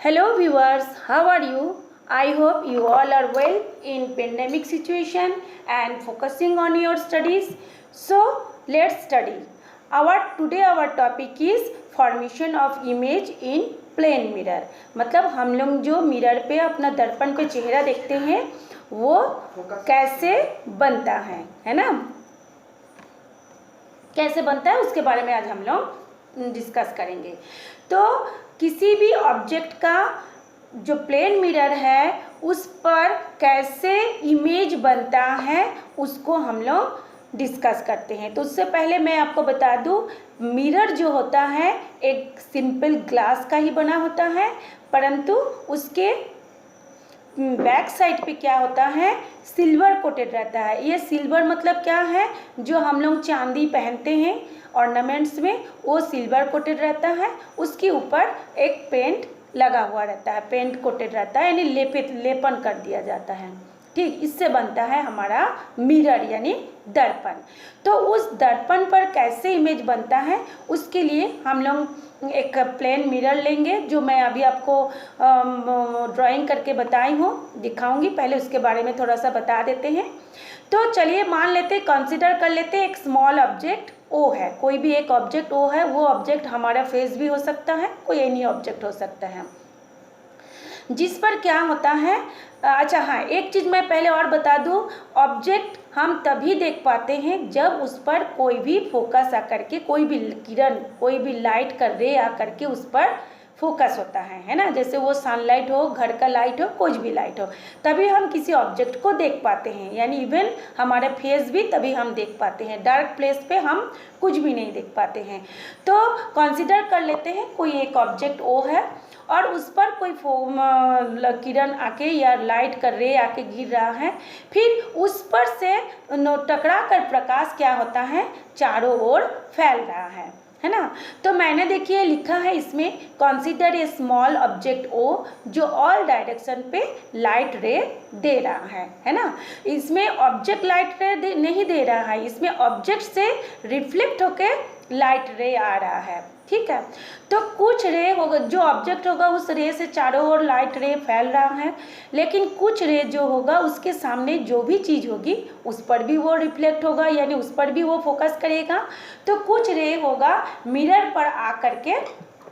Hello viewers, how are you? I hope you all are well in pandemic situation and focusing on your studies. So let's study. Today our topic is formation of image in plane mirror. मतलब हम लोग जो mirror पे अपना दर्पण पे चेहरा देखते हैं वो कैसे बनता है ना, कैसे बनता है उसके बारे में आज हम लोग डिस्कस करेंगे। तो किसी भी ऑब्जेक्ट का जो प्लेन मिरर है उस पर कैसे इमेज बनता है उसको हम लोग डिस्कस करते हैं। तो उससे पहले मैं आपको बता दूं, मिरर जो होता है एक सिंपल ग्लास का ही बना होता है, परंतु उसके बैक साइड पे क्या होता है, सिल्वर कोटेड रहता है। ये सिल्वर मतलब क्या है, जो हम लोग चांदी पहनते हैं ऑर्नामेंट्स में वो सिल्वर कोटेड रहता है। उसके ऊपर एक पेंट लगा हुआ रहता है, पेंट कोटेड रहता है, यानी लेपन कर दिया जाता है। ठीक, इससे बनता है हमारा मिरर यानी दर्पण। तो उस दर्पण पर कैसे इमेज बनता है उसके लिए हम लोग एक प्लेन मिरर लेंगे, जो मैं अभी आपको ड्राइंग करके बताई हूँ, दिखाऊंगी। पहले उसके बारे में थोड़ा सा बता देते हैं। तो चलिए मान लेते, कंसिडर कर लेते एक स्मॉल ऑब्जेक्ट ओ है, कोई भी एक ऑब्जेक्ट ओ है। वो ऑब्जेक्ट हमारा फेस भी हो सकता है, कोई एनी ऑब्जेक्ट हो सकता है, जिस पर क्या होता है। अच्छा हाँ, एक चीज़ मैं पहले और बता दूं, ऑब्जेक्ट हम तभी देख पाते हैं जब उस पर कोई भी फोकस आकर के, कोई भी किरण, कोई भी लाइट का रे आकर के उस पर फोकस होता है ना। जैसे वो सनलाइट हो, घर का लाइट हो, कुछ भी लाइट हो, तभी हम किसी ऑब्जेक्ट को देख पाते हैं। यानी इवन हमारे फेस भी तभी हम देख पाते हैं, डार्क प्लेस पे हम कुछ भी नहीं देख पाते हैं। तो कंसिडर कर लेते हैं कोई एक ऑब्जेक्ट ओ है और उस पर कोई किरण आके या लाइट का रे आके गिर रहा है, फिर उस पर से टकरा कर प्रकाश क्या होता है, चारों ओर फैल रहा है ना। तो मैंने देखिए लिखा है इसमें, consider a small object O जो ऑल डायरेक्शन पे लाइट रे दे रहा है ना। इसमें ऑब्जेक्ट लाइट रे नहीं दे रहा है, इसमें ऑब्जेक्ट से रिफ्लेक्ट होके लाइट रे आ रहा है। ठीक है, तो कुछ रे होगा, जो ऑब्जेक्ट होगा उस रे से चारों ओर लाइट रे फैल रहा है, लेकिन कुछ रे जो होगा उसके सामने जो भी चीज़ होगी उस पर भी वो रिफ्लेक्ट होगा, यानी उस पर भी वो फोकस करेगा। तो कुछ रे होगा मिरर पर आकर के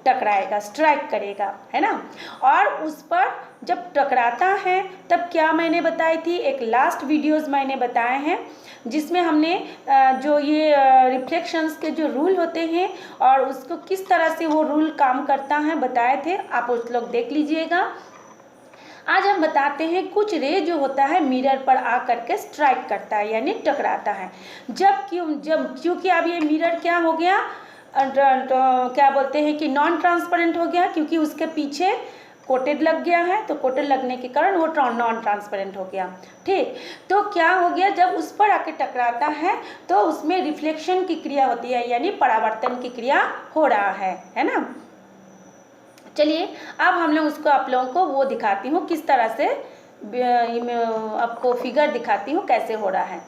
टकराएगा, स्ट्राइक करेगा, है ना। और उस पर जब टकराता है तब क्या मैंने बताई थी, एक लास्ट वीडियोस मैंने बताए हैं जिसमें हमने जो ये रिफ्लेक्शंस के जो रूल होते हैं और उसको किस तरह से वो रूल काम करता है बताए थे, आप उस लोग देख लीजिएगा। आज हम बताते हैं कुछ रे जो होता है मिरर पर आकर के स्ट्राइक करता है यानी टकराता है। क्योंकि अब ये मिरर क्या हो गया, क्या बोलते हैं कि नॉन ट्रांसपेरेंट हो गया, क्योंकि उसके पीछे कोटेड लग गया है, तो कोटेड लगने के कारण वो नॉन ट्रांसपेरेंट हो गया। ठीक, तो क्या हो गया, जब उस पर आके टकराता है तो उसमें रिफ्लेक्शन की क्रिया होती है, यानी परावर्तन की क्रिया हो रहा है ना। चलिए अब हम लोग उसको आप लोगों को वो दिखाती हूँ, किस तरह से आपको फिगर दिखाती हूँ कैसे हो रहा है।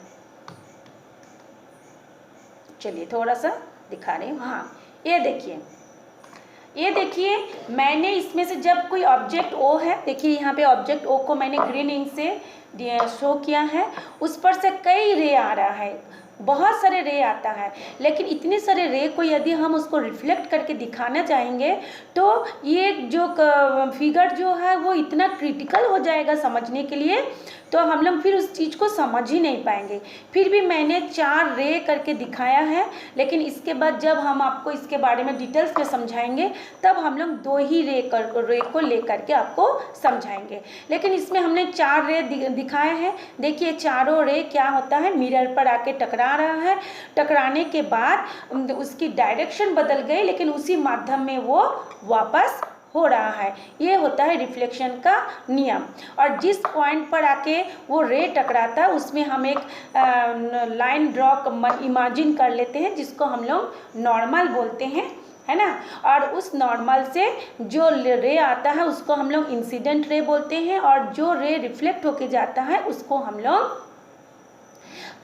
चलिए थोड़ा सा दिखा रही हूँ। हाँ, ये देखिए मैंने इसमें से जब कोई ऑब्जेक्ट ओ है, देखिए यहाँ पे ऑब्जेक्ट ओ को मैंने ग्रीन इंक से शो किया है, उस पर से कई रे आ रहा है, बहुत सारे रे आता है, लेकिन इतने सारे रे को यदि हम उसको रिफ्लेक्ट करके दिखाना चाहेंगे तो ये जो फिगर जो है वो इतना क्रिटिकल हो जाएगा समझने के लिए, तो हम लोग फिर उस चीज़ को समझ ही नहीं पाएंगे। फिर भी मैंने 4 रे करके दिखाया है, लेकिन इसके बाद जब हम आपको इसके बारे में डिटेल्स में समझाएंगे तब हम लोग 2 ही रे को लेकर के आपको समझाएंगे। लेकिन इसमें हमने 4 रे दिखाए हैं। देखिए चारों रे क्या होता है, मिरर पर आके टकरा रहा है, टकराने के बाद उसकी डायरेक्शन बदल गई, लेकिन उसी माध्यम में वो वापस हो रहा है। ये होता है रिफ्लेक्शन का नियम। और जिस पॉइंट पर आके वो रे टकराता है उसमें हम एक लाइन ड्रॉ इमेजिन कर लेते हैं, जिसको हम लोग नॉर्मल बोलते हैं, है ना। और उस नॉर्मल से जो रे आता है उसको हम लोग इंसिडेंट रे बोलते हैं, और जो रे रिफ्लेक्ट होके जाता है उसको हम लोग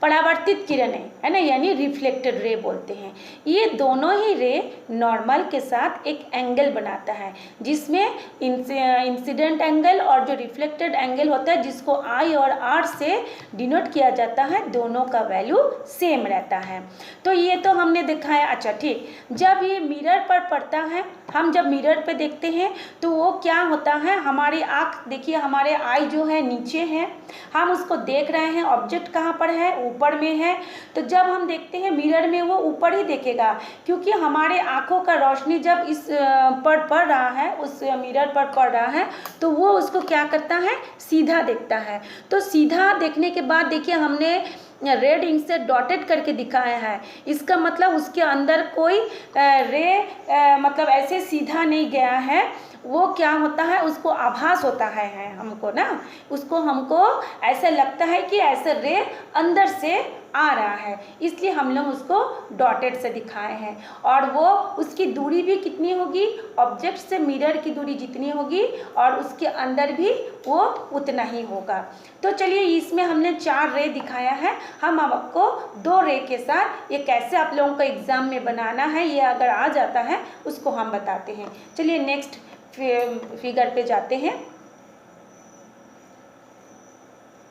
परावर्तित किरणें, है ना, यानी रिफ्लेक्टेड रे बोलते हैं। ये दोनों ही रे नॉर्मल के साथ एक एंगल बनाता है, जिसमें इंसिडेंट एंगल और जो रिफ्लेक्टेड एंगल होता है, जिसको आई और आर से डिनोट किया जाता है, दोनों का वैल्यू सेम रहता है। तो ये तो हमने देखा है। अच्छा ठीक, जब ये मिरर पर पड़ता है, हम जब मिरर पे देखते हैं तो वो क्या होता है, हमारी आँख देखिए, हमारे आई जो है नीचे है, हम उसको देख रहे हैं, ऑब्जेक्ट कहाँ पर है, ऊपर में है। तो जब हम देखते हैं मिरर में, वो ऊपर ही देखेगा, क्योंकि हमारे आँखों का रोशनी जब इस पर पड़ रहा है, उस मिरर पर पड़ रहा है, तो वो उसको क्या करता है, सीधा देखता है। तो सीधा देखने के बाद देखिए, हमने रेड इंक से डॉटेड करके दिखाया है। इसका मतलब उसके अंदर कोई रे मतलब ऐसे सीधा नहीं गया है, वो क्या होता है, उसको आभास होता है हमको ना, उसको हमको ऐसा लगता है कि ऐसे रे अंदर से आ रहा है, इसलिए हम लोग उसको डॉटेड से दिखाए हैं। और वो उसकी दूरी भी कितनी होगी, ऑब्जेक्ट से मिरर की दूरी जितनी होगी और उसके अंदर भी वो उतना ही होगा। तो चलिए, इसमें हमने 4 रे दिखाया है। हम आपको 2 रे के साथ ये कैसे आप लोगों को एग्ज़ाम में बनाना है, ये अगर आ जाता है उसको हम बताते हैं। चलिए नेक्स्ट फिगर पे जाते हैं।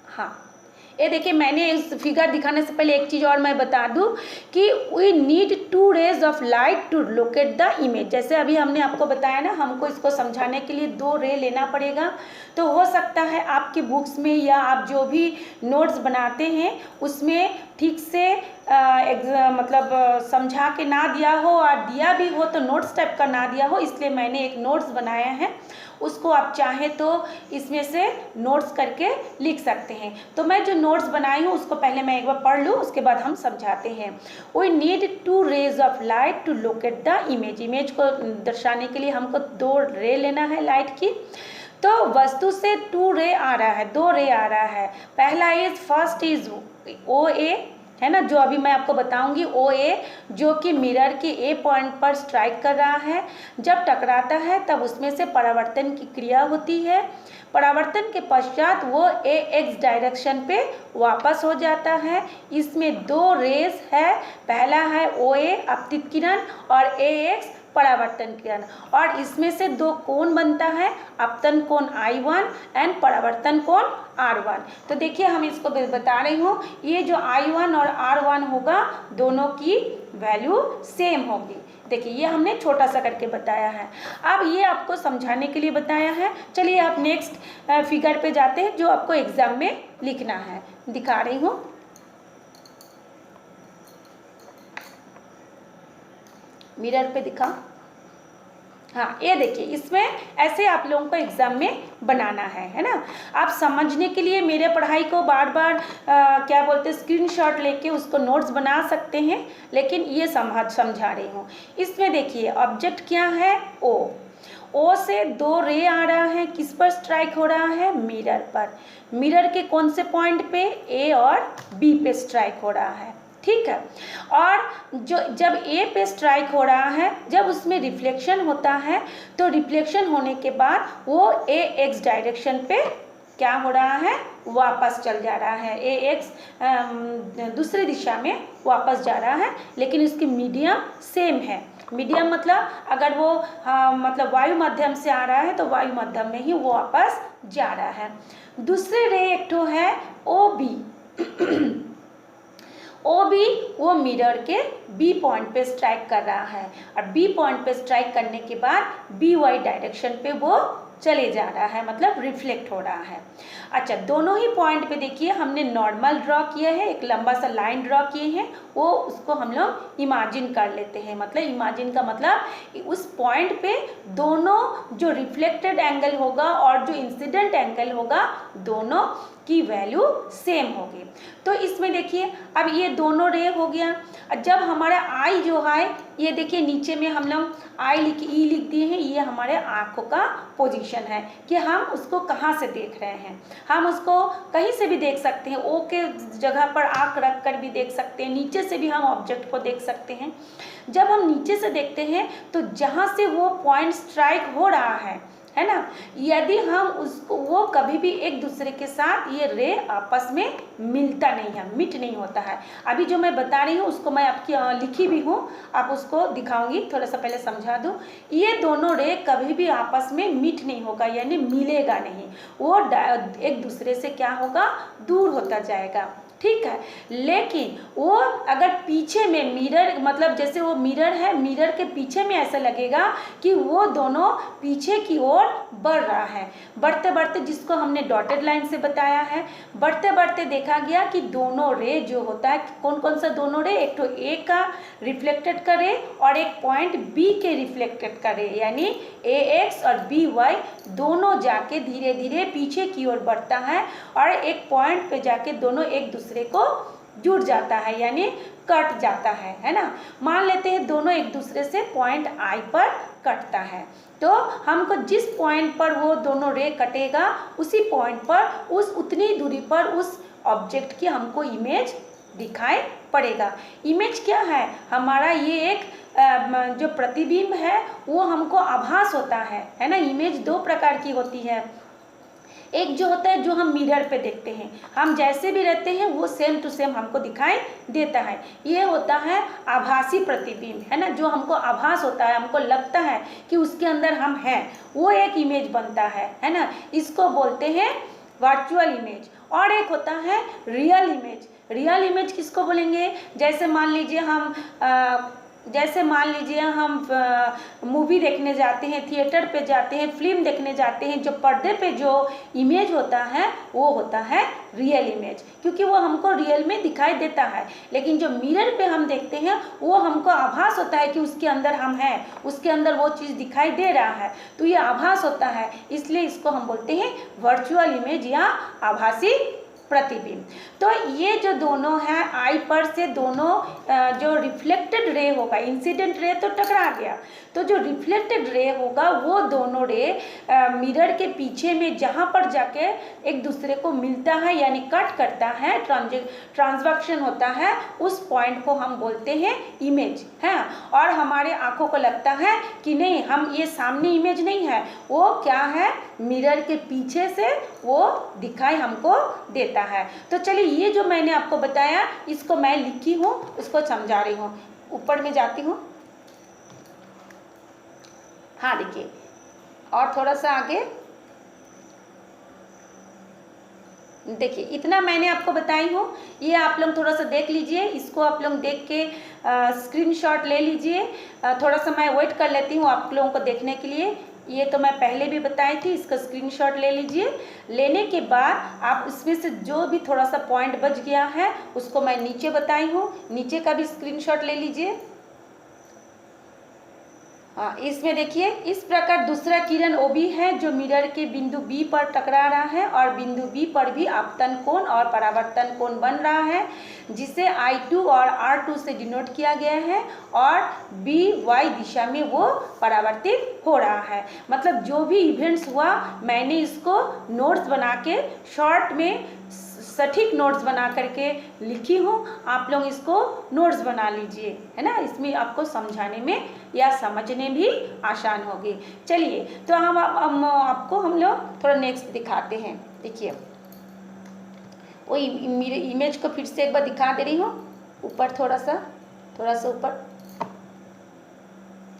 हाँ, ये देखिए, मैंने इस फिगर दिखाने से पहले एक चीज़ और मैं बता दूं कि we need 2 rays of light to locate the image. जैसे अभी हमने आपको बताया ना, हमको इसको समझाने के लिए 2 रे लेना पड़ेगा। तो हो सकता है आपकी बुक्स में या आप जो भी नोट्स बनाते हैं उसमें ठीक से मतलब समझा के ना दिया हो, और दिया भी हो तो नोट्स टाइप का ना दिया हो, इसलिए मैंने एक नोट्स बनाया है, उसको आप चाहें तो इसमें से नोट्स करके लिख सकते हैं। तो मैं जो नोट्स बनाई हूँ उसको पहले मैं एक बार पढ़ लूँ, उसके बाद हम समझाते हैं। We need 2 rays of light to locate the image. Image को दर्शाने के लिए हमको 2 रे लेना है लाइट की। तो वस्तु से 2 रे आ रहा है, 2 रे आ रहा है। पहला इज फर्स्ट इज ओ ए, है ना, जो अभी मैं आपको बताऊंगी, ओ ए, जो कि मिरर के ए पॉइंट पर स्ट्राइक कर रहा है। जब टकराता है तब उसमें से परावर्तन की क्रिया होती है। परावर्तन के पश्चात वो ए एक्स डायरेक्शन पे वापस हो जाता है। इसमें 2 रेस है, पहला है ओ ए आपतित किरण और ए एक्स परावर्तन किरण, और इसमें से 2 कोण बनता है, अपतन कोण I1 एंड परावर्तन कोण R1। तो देखिए, हम इसको बता रही हूँ, ये जो I1 और R1 होगा, दोनों की वैल्यू सेम होगी। देखिए, ये हमने छोटा सा करके बताया है। अब ये आपको समझाने के लिए बताया है। चलिए आप नेक्स्ट फिगर पे जाते हैं, जो आपको एग्जाम में लिखना है। दिखा रही हूँ, मिरर पे दिखा। हाँ, ये देखिए, इसमें ऐसे आप लोगों को एग्जाम में बनाना है ना। आप समझने के लिए मेरे पढ़ाई को बार बार क्या बोलते हैं, स्क्रीनशॉट लेके उसको नोट्स बना सकते हैं, लेकिन ये समझा रही हूँ। इसमें देखिए, ऑब्जेक्ट क्या है, ओ से 2 रे आ रहा है, किस पर स्ट्राइक हो रहा है, मिरर पर। मिरर के कौन से पॉइंट पे, ए और बी पे स्ट्राइक हो रहा है, ठीक है। और जो जब ए पे स्ट्राइक हो रहा है, जब उसमें रिफ्लेक्शन होता है, तो रिफ्लेक्शन होने के बाद वो ए एक्स डायरेक्शन पे क्या हो रहा है, वापस चल जा रहा है। ए एक्स दूसरी दिशा में वापस जा रहा है, लेकिन उसकी मीडियम सेम है। मीडियम मतलब अगर वो मतलब वायु माध्यम से आ रहा है, तो वायु माध्यम में ही वो वापस जा रहा है। दूसरे रे एक ठो है ओ बी। ओ बी वो मिरर के बी पॉइंट पे स्ट्राइक कर रहा है, और बी पॉइंट पे स्ट्राइक करने के बाद बी वाई डायरेक्शन पे वो चले जा रहा है, मतलब रिफ्लेक्ट हो रहा है। अच्छा, दोनों ही पॉइंट पे देखिए, हमने नॉर्मल ड्रॉ किया है, एक लंबा सा लाइन ड्रॉ किए हैं, वो उसको हम लोग इमेजिन कर लेते हैं। मतलब इमेजिन का मतलब उस पॉइंट पे दोनों जो रिफ्लेक्टेड एंगल होगा और जो इंसिडेंट एंगल होगा, दोनों की वैल्यू सेम होगी। तो इसमें देखिए, अब ये दोनों रे हो गया। जब हमारा आई जो है, ये देखिए नीचे में हम लोग आई ई लिख दिए हैं, ये हमारे आँखों का पोजीशन है कि हम उसको कहाँ से देख रहे हैं। हम उसको कहीं से भी देख सकते हैं, ओ के जगह पर आँख रख कर भी देख सकते हैं, नीचे से भी हम ऑब्जेक्ट को देख सकते हैं। जब हम नीचे से देखते हैं तो जहाँ से वो पॉइंट स्ट्राइक हो रहा है, है ना। यदि हम उसको वो कभी भी एक दूसरे के साथ ये रे आपस में मिलता नहीं है, मिट नहीं होता है। अभी जो मैं बता रही हूँ उसको मैं आपकी लिखी भी हूँ, आप उसको दिखाऊंगी, थोड़ा सा पहले समझा दूँ। ये दोनों रे कभी भी आपस में मिट नहीं होगा, यानी मिलेगा नहीं, वो एक दूसरे से क्या होगा, दूर होता जाएगा, ठीक है। लेकिन वो अगर पीछे में मिरर, मतलब जैसे वो मिरर है, मिरर के पीछे में ऐसा लगेगा कि वो दोनों पीछे की ओर बढ़ रहा है। बढ़ते बढ़ते, जिसको हमने डॉटेड लाइन से बताया है, बढ़ते बढ़ते देखा गया कि दोनों रे जो होता है, कौन कौन सा दोनों रे, एक तो ए का रिफ्लेक्टेड का रे और एक पॉइंट बी के रिफ्लेक्टेड का रे, यानी ए एक्स और बी वाई दोनों जाके धीरे धीरे पीछे की ओर बढ़ता है और एक पॉइंट पे जाके दोनों एक दूसरे को जुड़ जाता है, यानी कट जाता है ना। मान लेते हैं दोनों एक दूसरे से पॉइंट आई पर कटता है, तो हमको जिस पॉइंट पर वो दोनों रे कटेगा उसी पॉइंट पर, उस उतनी दूरी पर उस ऑब्जेक्ट की हमको इमेज दिखाई पड़ेगा। इमेज क्या है हमारा, ये एक जो प्रतिबिंब है वो हमको आभास होता है ना। इमेज दो प्रकार की होती है, एक जो होता है जो हम मिरर पे देखते हैं, हम जैसे भी रहते हैं वो सेम टू सेम हमको दिखाई देता है, ये होता है आभासी प्रतिबिंब, है ना। जो हमको आभास होता है, हमको लगता है कि उसके अंदर हम हैं, वो एक इमेज बनता है ना। इसको बोलते हैं वर्चुअल इमेज। और एक होता है रियल इमेज। रियल इमेज किसको बोलेंगे, जैसे मान लीजिए हम मूवी देखने जाते हैं, थिएटर पे जाते हैं, फिल्म देखने जाते हैं, जो पर्दे पे जो इमेज होता है वो होता है रियल इमेज, क्योंकि वो हमको रियल में दिखाई देता है। लेकिन जो मिरर पे हम देखते हैं वो हमको आभास होता है कि उसके अंदर हम हैं, उसके अंदर वो चीज़ दिखाई दे रहा है, तो ये आभास होता है, इसलिए इसको हम बोलते हैं वर्चुअल इमेज या आभासी प्रतिबिंब। तो ये जो दोनों हैं, आई पर से दोनों जो रिफ्लेक्टेड रे होगा, इंसिडेंट रे तो टकरा गया, तो जो रिफ्लेक्टेड रे होगा वो दोनों रे मिरर के पीछे में जहाँ पर जाके एक दूसरे को मिलता है, यानी कट करता है, ट्रांजैक्शन होता है, उस पॉइंट को हम बोलते हैं इमेज, है। और हमारे आंखों को लगता है कि नहीं, हम ये सामने इमेज नहीं है, वो क्या है, मिरर के पीछे से वो दिखाई हमको देता है। तो चलिए, ये जो मैंने आपको बताया इसको मैं लिखी हूँ, उसको समझा रही हूँ। ऊपर में जाती हूँ, हाँ देखिए, और थोड़ा सा आगे देखिए, इतना मैंने आपको बताई हूँ, ये आप लोग थोड़ा सा देख लीजिए, इसको आप लोग देख के स्क्रीनशॉट ले लीजिए। थोड़ा सा मैं वेट कर लेती हूँ आप लोगों को देखने के लिए। ये तो मैं पहले भी बताई थी, इसका स्क्रीनशॉट ले लीजिए। लेने के बाद आप इसमें से जो भी थोड़ा सा पॉइंट बच गया है उसको मैं नीचे बताई हूँ, नीचे का भी स्क्रीनशॉट ले लीजिए। हाँ, इसमें देखिए, इस प्रकार दूसरा किरण OB है जो मिरर के बिंदु B पर टकरा रहा है और बिंदु B पर भी आपतन कोण और परावर्तन कोण बन रहा है, जिसे I2 और R2 से डिनोट किया गया है, और BY दिशा में वो परावर्तित हो रहा है। मतलब जो भी इवेंट्स हुआ मैंने इसको नोट्स बना के शॉर्ट में सटीक नोट्स बना करके लिखी हूँ, आप लोग इसको नोट्स बना लीजिए, है ना। इसमें आपको समझाने में या समझने भी आसान होगी। चलिए, तो आपको हम लोग थोड़ा नेक्स्ट दिखाते हैं। देखिए, वो मेरे इमेज को फिर से एक बार दिखा दे रही हूँ, ऊपर थोड़ा सा ऊपर,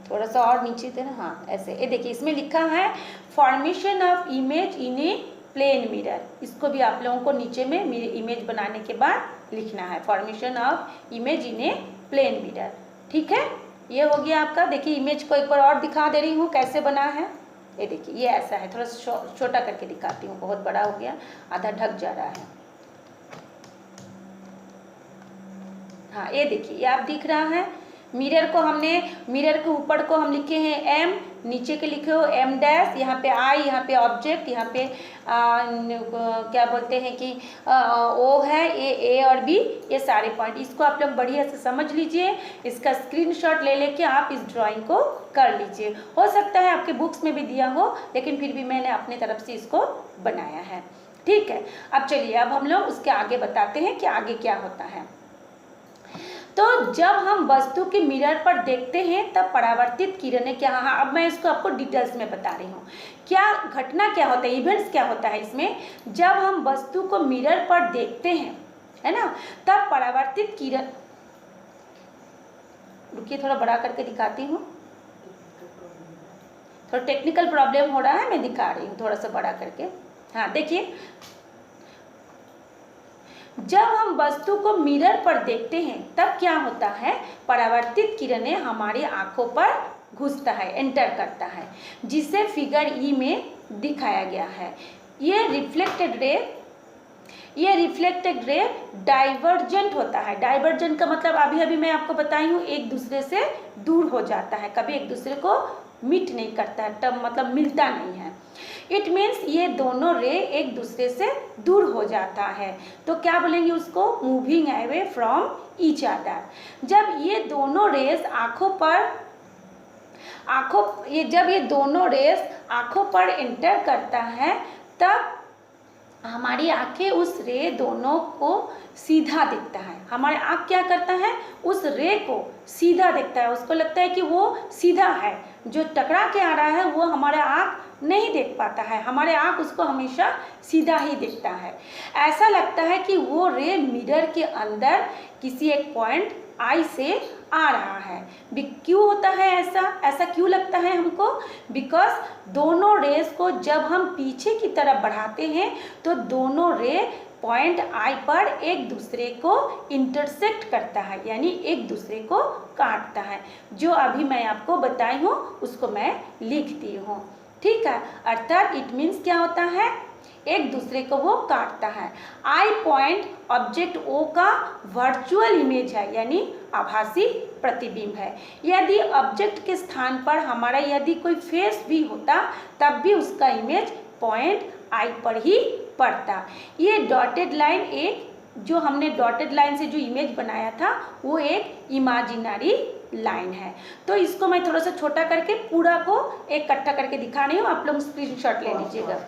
थोड़ा सा और नीचे थे ना, हाँ ऐसे। ये देखिए, इसमें लिखा है formation of image in a plane mirror. इसको भी आप लोगों को नीचे में मेरे इमेज बनाने के बाद लिखना है, formation of image in a plane mirror. ठीक है, ये हो गया आपका। देखिए, इमेज को एक बार और दिखा दे रही हूँ कैसे बना है। ये देखिए, ये ऐसा है, थोड़ा सा छोटा करके दिखाती हूँ, बहुत बड़ा हो गया, आधा ढक जा रहा है। हाँ, ये देखिए, ये आप दिख रहा है। मिरर के ऊपर को हम लिखे हैं M, नीचे के लिखे हो M', यहाँ पे I, यहाँ पे ऑब्जेक्ट, यहाँ पे क्या बोलते हैं कि O है, A और B, ये सारे पॉइंट। इसको आप लोग बढ़िया से समझ लीजिए, इसका स्क्रीनशॉट ले लेके आप इस ड्राइंग को कर लीजिए। हो सकता है आपके बुक्स में भी दिया हो, लेकिन फिर भी मैंने अपनी तरफ से इसको बनाया है। ठीक है, अब चलिए, अब हम लोग उसके आगे बताते हैं कि आगे क्या होता है। तो जब हम वस्तु के मिरर पर देखते हैं तब परावर्तित किरणें क्या, हाँ अब मैं इसको आपको डिटेल्स में बता रही हूँ। क्या घटना क्या होता है, इवेंट्स क्या होता है इसमें, जब हम वस्तु को मिरर पर देखते हैं, है ना, तब परावर्तित किरण, रुकिए थोड़ा बड़ा करके दिखाती हूँ, थोड़ा टेक्निकल प्रॉब्लम हो रहा है, मैं दिखा रही हूँ थोड़ा सा बड़ा करके। हाँ देखिए, जब हम वस्तु को मिरर पर देखते हैं तब क्या होता है, परावर्तित किरणें हमारी आंखों पर घुसता है, एंटर करता है, जिसे फिगर ई में दिखाया गया है। ये रिफ्लेक्टेड रे डाइवर्जेंट होता है। डाइवर्जेंट का मतलब अभी मैं आपको बताई हूँ, एक दूसरे से दूर हो जाता है, कभी एक दूसरे को मीट नहीं करता है, तब मतलब मिलता नहीं है। इट मीन्स ये दोनों रे एक दूसरे से दूर हो जाता है, तो क्या बोलेंगे उसको, moving away from each other. जब ये दोनों रेस जब ये दोनों रेस आँखों पर एंटर करता है तब हमारी आंखें उस रे दोनों को सीधा देखता है। हमारे आँख क्या करता है, उस रे को सीधा देखता है, उसको लगता है कि वो सीधा है, जो टकरा के आ रहा है वो हमारे आँख नहीं देख पाता है, हमारे आँख उसको हमेशा सीधा ही देखता है। ऐसा लगता है कि वो रे मिरर के अंदर किसी एक पॉइंट आई से आ रहा है। क्यों होता है ऐसा क्यों लगता है हमको, बिकॉज दोनों रेस को जब हम पीछे की तरफ बढ़ाते हैं तो दोनों रे पॉइंट आई पर एक दूसरे को इंटरसेक्ट करता है, यानी एक दूसरे को काटता है। जो अभी मैं आपको बताई हूँ उसको मैं लिख दी हूँ, ठीक है। अर्थात इट मीन्स क्या होता है, एक दूसरे को वो काटता है। आई पॉइंट ऑब्जेक्ट ओ का वर्चुअल इमेज है, यानी आभासी प्रतिबिंब है। यदि ऑब्जेक्ट के स्थान पर हमारा यदि कोई फेस भी होता तब भी उसका इमेज पॉइंट आई पर ही पड़ता। ये डॉटेड लाइन, एक जो हमने डॉटेड लाइन से जो इमेज बनाया था वो एक इमेजिनरी लाइन है। तो इसको मैं थोड़ा सा छोटा करके पूरा को एक इकट्ठा करके दिखा रही हूँ, आप लोग स्क्रीनशॉट ले लीजिएगा।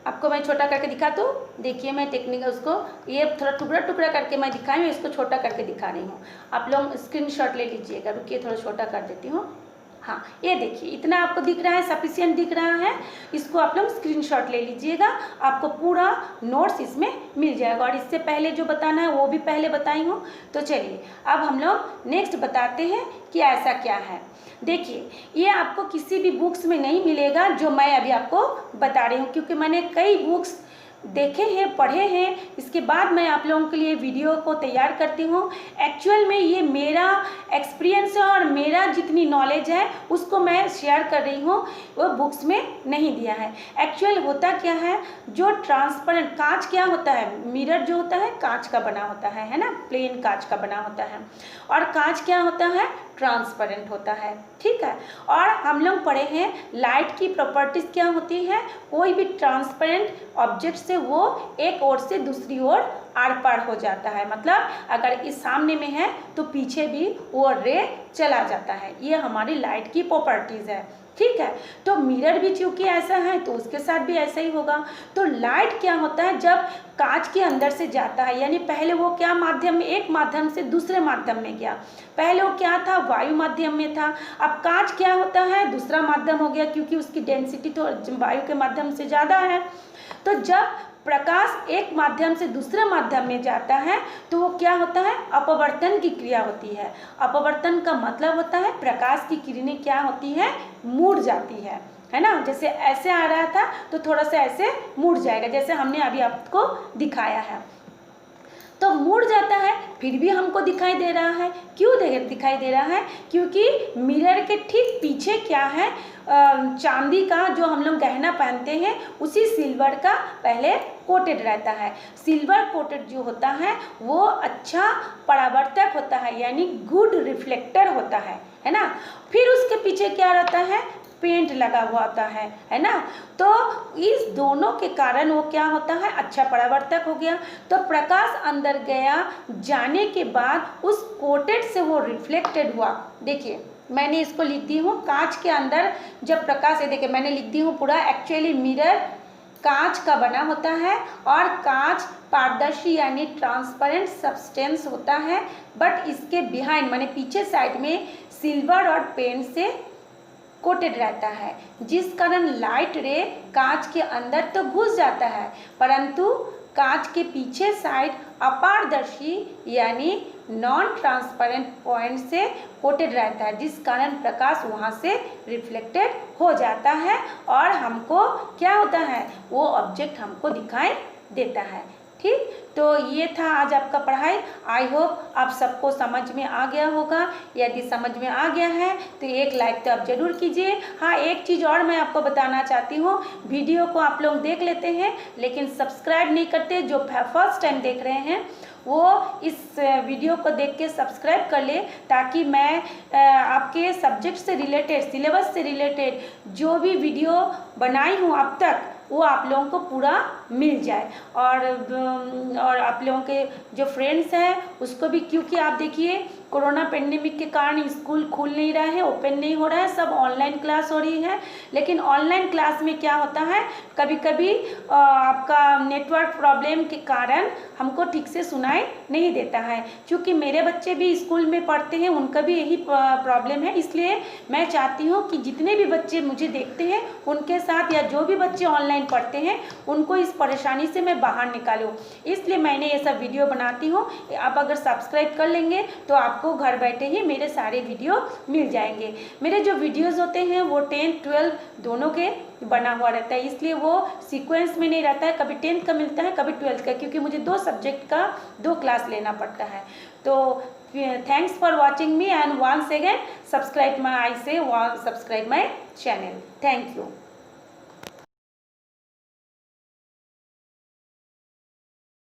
आपको मैं छोटा करके दिखा दूँ, देखिए मैं टेक्निक उसको ये थोड़ा टुकड़ा टुकड़ा करके मैं दिखाई हूँ, इसको छोटा करके दिखा रही हूँ, आप लोग स्क्रीनशॉट ले लीजिएगा। रुकिए थोड़ा छोटा कर देती हूँ। हाँ ये देखिए, इतना आपको दिख रहा है, सफिशिएंट दिख रहा है, इसको आप लोग स्क्रीनशॉट ले लीजिएगा, आपको पूरा नोट्स इसमें मिल जाएगा। और इससे पहले जो बताना है वो भी पहले बताई हूँ। तो चलिए अब हम लोग नेक्स्ट बताते हैं कि ऐसा क्या है। देखिए ये आपको किसी भी बुक्स में नहीं मिलेगा जो मैं अभी आपको बता रही हूँ, क्योंकि मैंने कई बुक्स देखे हैं, पढ़े हैं, इसके बाद मैं आप लोगों के लिए वीडियो को तैयार करती हूँ। एक्चुअल में ये मेरा एक्सपीरियंस है और मेरा जितनी नॉलेज है उसको मैं शेयर कर रही हूँ, वो बुक्स में नहीं दिया है। एक्चुअल होता क्या है, जो ट्रांसपेरेंट कांच क्या होता है, मिरर जो होता है कांच का बना होता है ना, प्लेन कांच का बना होता है, और कांच क्या होता है, ट्रांसपेरेंट होता है, ठीक है। और हम लोग पढ़े हैं लाइट की प्रॉपर्टीज क्या होती है, कोई भी ट्रांसपेरेंट ऑब्जेक्ट से वो एक ओर से दूसरी ओर आर पार हो जाता है, मतलब अगर इस सामने में है तो पीछे भी वो रे चला जाता है, ये हमारी लाइट की प्रॉपर्टीज है, ठीक है। तो मिरर भी चूंकि ऐसा है तो उसके साथ भी ऐसा ही होगा। तो लाइट क्या होता है, जब कांच के अंदर से जाता है, यानी पहले वो क्या माध्यम में, एक माध्यम से दूसरे माध्यम में गया, पहले वो क्या था, वायु माध्यम में था, अब कांच क्या होता है, दूसरा माध्यम हो गया, क्योंकि उसकी डेंसिटी तो वायु के माध्यम से ज़्यादा है। तो जब प्रकाश एक माध्यम से दूसरे माध्यम में जाता है तो वो क्या होता है, अपवर्तन की क्रिया होती है। अपवर्तन का मतलब होता है प्रकाश की किरणें क्या होती है, मुड़ जाती है ना, जैसे ऐसे आ रहा था तो थोड़ा सा ऐसे मुड़ जाएगा, जैसे हमने अभी आपको दिखाया है। तो मुड़ जाता है फिर भी हमको दिखाई दे रहा है, क्यों दिखाई दे रहा है, क्योंकि मिरर के ठीक पीछे क्या है, चांदी का जो हम लोग गहना पहनते हैं उसी सिल्वर का पहले कोटेड रहता है। सिल्वर कोटेड जो होता है वो अच्छा परावर्तक होता है, यानी गुड रिफ्लेक्टर होता है ना। फिर उसके पीछे क्या रहता है, पेंट लगा हुआ होता है ना। तो इस दोनों के कारण वो क्या होता है, अच्छा परावर्तक हो गया। तो प्रकाश अंदर गया, जाने के बाद उस कोटेड से वो रिफ्लेक्टेड हुआ। देखिए मैंने इसको लिख दी हूँ, कांच के अंदर जब प्रकाश है, देखिए मैंने लिख दी हूँ पूरा, एक्चुअली मिरर कांच का बना होता है और कांच पारदर्शी यानी ट्रांसपेरेंट सब्सटेंस होता है, बट इसके बिहाइंड माने पीछे साइड में सिल्वर और पेंट से कोटेड रहता है, जिस कारण लाइट रे कांच के अंदर तो घुस जाता है, परंतु कांच के पीछे साइड अपारदर्शी यानी नॉन ट्रांसपेरेंट पॉइंट से कोटेड रहता है, जिस कारण प्रकाश वहाँ से रिफ्लेक्टेड हो जाता है और हमको क्या होता है, वो ऑब्जेक्ट हमको दिखाई देता है। ठीक, तो ये था आज आपका पढ़ाई। आई होप आप सबको समझ में आ गया होगा। यदि समझ में आ गया है तो एक लाइक तो आप ज़रूर कीजिए। हाँ, एक चीज़ और मैं आपको बताना चाहती हूँ, वीडियो को आप लोग देख लेते हैं लेकिन सब्सक्राइब नहीं करते। जो फर्स्ट टाइम देख रहे हैं वो इस वीडियो को देख के सब्सक्राइब कर ले, ताकि मैं आपके सब्जेक्ट से रिलेटेड, सिलेबस से रिलेटेड जो भी वीडियो बनाई हूँ अब तक वो आप लोगों को पूरा मिल जाए। और आप लोगों के जो फ्रेंड्स हैं उसको भी, क्योंकि आप देखिए कोरोना पेंडेमिक के कारण स्कूल खुल नहीं रहा है, ओपन नहीं हो रहा है, सब ऑनलाइन क्लास हो रही है। लेकिन ऑनलाइन क्लास में क्या होता है, कभी कभी आपका नेटवर्क प्रॉब्लम के कारण हमको ठीक से सुनाई नहीं देता है। क्योंकि मेरे बच्चे भी स्कूल में पढ़ते हैं, उनका भी यही प्रॉब्लम है, इसलिए मैं चाहती हूँ कि जितने भी बच्चे मुझे देखते हैं उनके साथ, या जो भी बच्चे ऑनलाइन पढ़ते हैं उनको इस परेशानी से मैं बाहर निकालूँ, इसलिए मैंने ये सब वीडियो बनाती हूँ। आप अगर सब्सक्राइब कर लेंगे तो आपको घर बैठे ही मेरे सारे वीडियो मिल जाएंगे। मेरे जो वीडियोस होते हैं वो 10, 12 दोनों के बना हुआ रहता है, इसलिए वो सीक्वेंस में नहीं रहता है, कभी 10th का मिलता है कभी 12th का, क्योंकि मुझे 2 सब्जेक्ट का 2 क्लास लेना पड़ता है। तो thanks for watching me and once again subscribe my channel. Thank you.